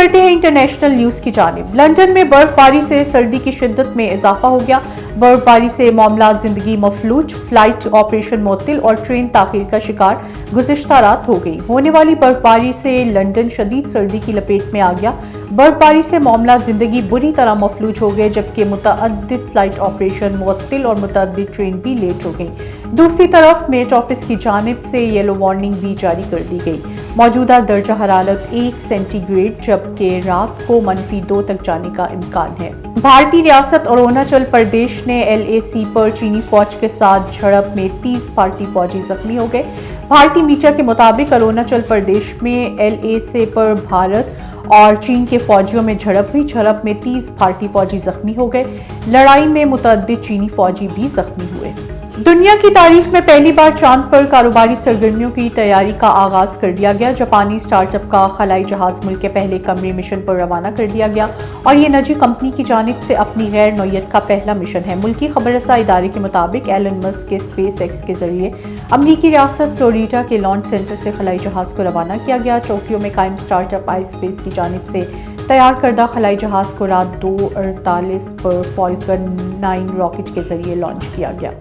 کرتے ہیں international news کی جانب۔ لندن میں برف باری سے سردی کی شدت میں اضافہ ہو گیا۔ برف باری سے معاملات زندگی مفلوج، فلائٹ آپریشن معطل اور ٹرین تاخیر کا شکار گزشتہ رات ہو گئی۔ ہونے والی برف باری سے لندن شدید سردی کی لپیٹ میں آ گیا۔ برف باری سے معاملات زندگی بری طرح مفلوج ہو گئے، جبکہ متعدد فلائٹ آپریشن معطل اور متعدد ٹرین بھی لیٹ ہو گئیں۔ دوسری طرف میٹ آفس کی جانب سے یلو وارننگ بھی جاری کر دی گئی۔ موجودہ درجہ حرارت 1 سینٹی گریڈ جبکہ رات کو -2 تک جانے کا امکان ہے۔ بھارتی ریاست اروناچل پردیش نے LAC پر چینی فوج کے ساتھ جھڑپ میں 30 بھارتی فوجی زخمی ہو گئے۔ بھارتی میڈیا کے مطابق اروناچل پردیش میں LAC پر بھارت اور چین کے فوجیوں میں جھڑپ ہوئی۔ جھڑپ میں 30 بھارتی فوجی زخمی ہو گئے۔ لڑائی میں متعدد چینی فوجی بھی زخمی ہوئے۔ دنیا کی تاریخ میں پہلی بار چاند پر کاروباری سرگرمیوں کی تیاری کا آغاز کر دیا گیا۔ جاپانی اسٹارٹ اپ کا خلائی جہاز ملک کے پہلے قمری مشن پر روانہ کر دیا گیا اور یہ نجی کمپنی کی جانب سے اپنی غیر نوعیت کا پہلا مشن ہے۔ ملکی خبر رساں ادارے کے مطابق ایلن مسک کے اسپیس ایکس کے ذریعے امریکی ریاست فلوریڈا کے لانچ سینٹر سے خلائی جہاز کو روانہ کیا گیا۔ ٹوکیو میں قائم اسٹارٹ اپ آئی اسپیس کی جانب سے تیار کردہ خلائی جہاز کو رات 2:48 پر فالکن 9 راکٹ کے ذریعے لانچ کیا گیا۔